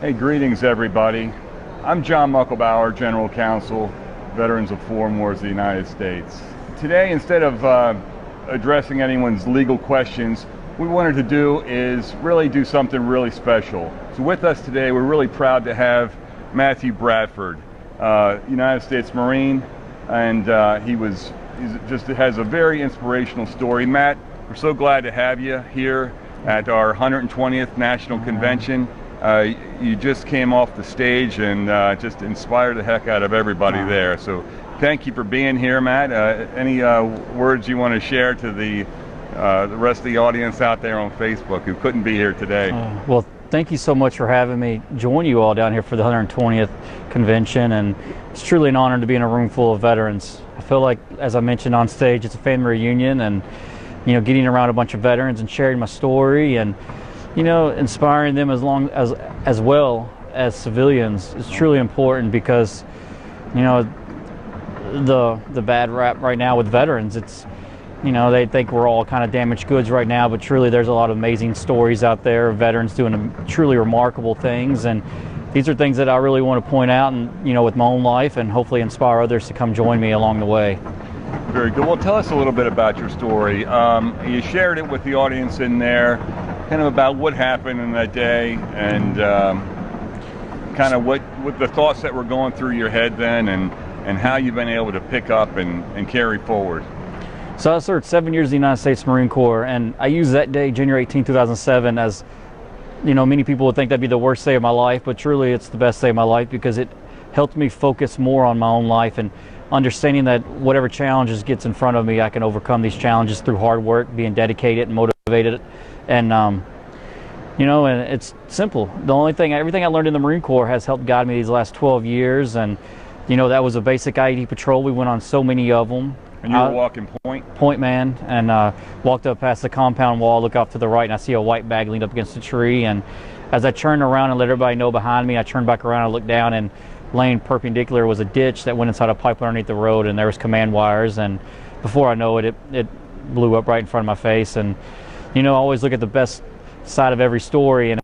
Hey, greetings everybody. I'm John Mucklebauer, General Counsel, Veterans of Foreign Wars of the United States. Today, instead of addressing anyone's legal questions, what we wanted to do is really do something really special. So with us today, we're really proud to have Matthew Bradford, United States Marine, and he just has a very inspirational story. Matt, we're so glad to have you here at our 120th National Convention. You just came off the stage and just inspired the heck out of everybody there. So thank you for being here, Matt. Any words you want to share to the rest of the audience out there on Facebook who couldn't be here today? Well, thank you so much for having me join you all down here for the 120th convention, and it's truly an honor to be in a room full of veterans. I feel like, as I mentioned on stage, it's a family reunion, and getting around a bunch of veterans and sharing my story and inspiring them as well as civilians is truly important, because the bad rap right now with veterans, it's they think we're all kind of damaged goods right now, but truly there's a lot of amazing stories out there of veterans doing truly remarkable things, and these are things that I really want to point out and with my own life, and hopefully inspire others to come join me along the way. Very good. Well, tell us a little bit about your story. You shared it with the audience in there, kind of about what happened in that day, and kind of what the thoughts that were going through your head then, and how you've been able to pick up and carry forward. So I served 7 years in the United States Marine Corps, and I use that day, January 18, 2007, as many people would think that'd be the worst day of my life, but truly it's the best day of my life, because it helped me focus more on my own life and understanding that whatever challenges gets in front of me, I can overcome these challenges through hard work, being dedicated and motivated. And and it's simple. Everything I learned in the Marine Corps has helped guide me these last 12 years. And that was a basic IED patrol. We went on so many of them. And you were walking point? Point man, and walked up past the compound wall, look off to the right, and I see a white bag leaned up against a tree. And as I turned around and let everybody know behind me, I turned back around and looked down, and laying perpendicular was a ditch that went inside a pipe underneath the road, and there was command wires, and before I know it, it blew up right in front of my face. And I always look at the best side of every story, and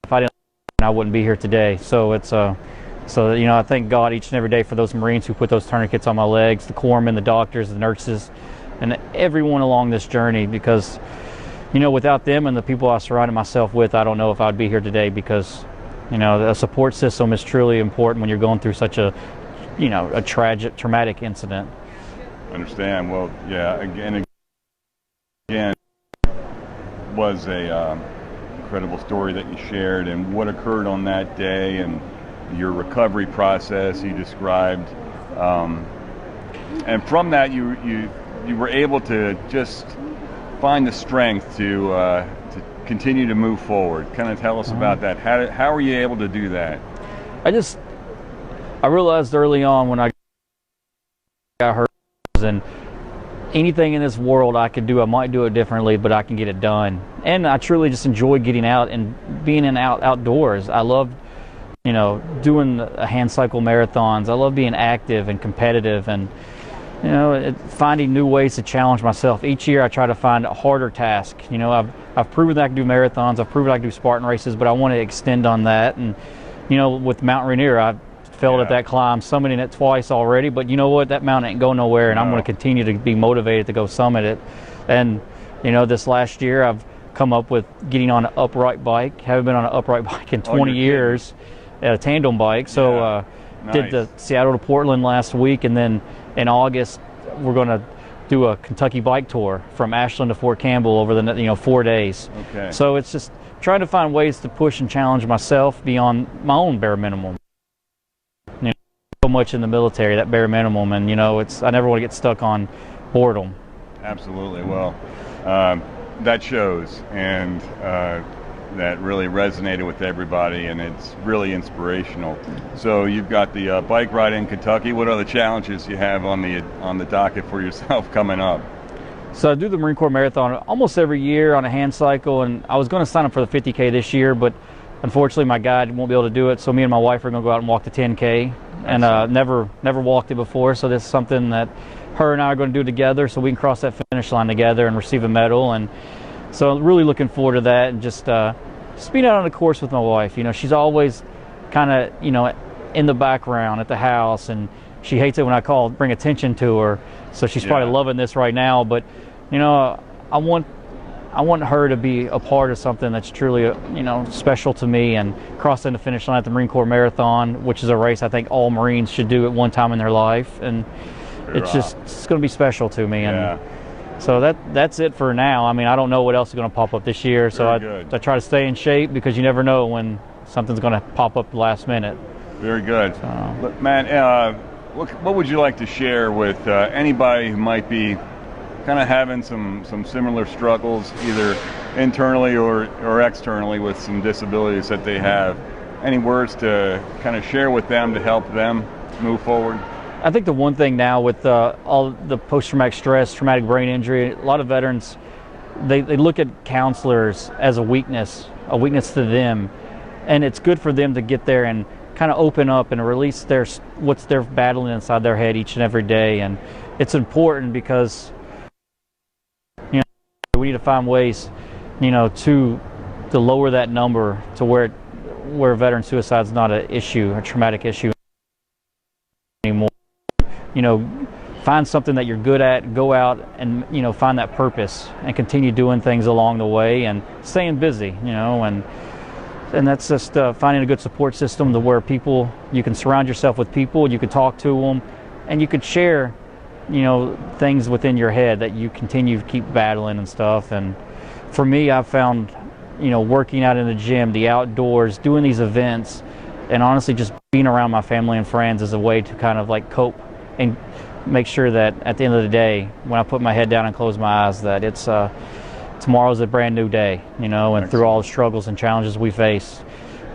if I didn't, I wouldn't be here today. So it's I thank God each and every day for those Marines who put those tourniquets on my legs, the corpsmen, the doctors, the nurses, and everyone along this journey, because without them and the people I surrounded myself with, I don't know if I'd be here today, because the support system is truly important when you're going through such a traumatic incident. Understand. Well, yeah, again was a incredible story that you shared, and what occurred on that day, and your recovery process you described, and from that you were able to just find the strength to continue to move forward. Kind of tell us about that. How were you able to do that? I realized early on when I got hurt, and anything in this world I could do, I might do it differently, but I can get it done. And I truly just enjoy getting out and being outdoors. I love doing hand cycle marathons. I love being active and competitive, and finding new ways to challenge myself. Each year I try to find a harder task. I've proven that I can do marathons, I've proven I can do Spartan races, but I want to extend on that. And with Mount Rainier, I failed at that climb, summiting it twice already, but that mountain ain't going nowhere, and I'm going to continue to be motivated to go summit it. And this last year I've come up with getting on an upright bike. Haven't been on an upright bike in 20 years, a tandem bike. So nice. Did the Seattle to Portland last week, and then in August we're going to do a Kentucky bike tour from Ashland to Fort Campbell over the 4 days. Okay. So it's just trying to find ways to push and challenge myself beyond my own bare minimum. So much in the military, that bare minimum, and I never want to get stuck on boredom. Absolutely. Well, that shows, and that really resonated with everybody, and it's really inspirational. So you've got the bike ride in Kentucky. What are the challenges you have on the docket for yourself coming up? So I do the Marine Corps Marathon almost every year on a hand cycle, and I was going to sign up for the 50K this year, but unfortunately my guide won't be able to do it, so me and my wife are going to go out and walk the 10K. And never walked it before, so this is something that her and I are going to do together, so we can cross that finish line together and receive a medal. And so really looking forward to that, and just just being out on the course with my wife. You know, she's always kind of, you know, in the background at the house, and she hates it when I bring attention to her. So she's probably loving this right now. But, you know, I want her to be a part of something that's truly, you know, special to me, and crossing the finish line at the Marine Corps Marathon, which is a race I think all Marines should do at one time in their life. And it's going to be special to me. And so that's it for now. I mean, I don't know what else is going to pop up this year. So I try to stay in shape, because you never know when something's going to pop up last minute. Very good. Look, Matt, what would you like to share with anybody who might be kind of having some similar struggles, either internally or externally, with some disabilities that they have? Any words to kind of share with them to help them move forward? I think the one thing now with all the post-traumatic stress, traumatic brain injury, a lot of veterans, they look at counselors as a weakness to them, and it's good for them to get there and kind of open up and release what they're battling inside their head each and every day. And it's important because, you know, we need to find ways, you know, to lower that number to where veteran suicide is not an issue, a traumatic issue anymore. You know, find something that you're good at, go out and, you know, find that purpose and continue doing things along the way and staying busy, you know, and that's just finding a good support system to where you can surround yourself with people, you can talk to them, and you could share, you know, things within your head that you continue to keep battling and stuff. And for me, I've found, you know, working out in the gym, the outdoors, doing these events, and honestly just being around my family and friends is a way to kind of like cope and make sure that at the end of the day, when I put my head down and close my eyes, that it's tomorrow's a brand new day, you know, and through all the struggles and challenges we face,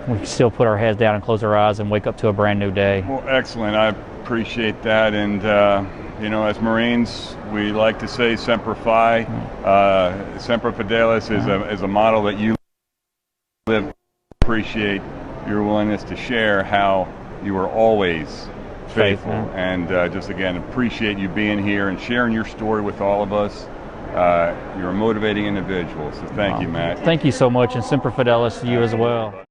we can still put our heads down and close our eyes and wake up to a brand new day. Well, excellent. I appreciate that. And, you know, as Marines, we like to say Semper Fi. Semper Fidelis is a model that you live. Appreciate your willingness to share how you are always faithful. And just, again, appreciate you being here and sharing your story with all of us. You're a motivating individual, so thank you, Matt. Thank you so much, and Semper Fidelis to you as well.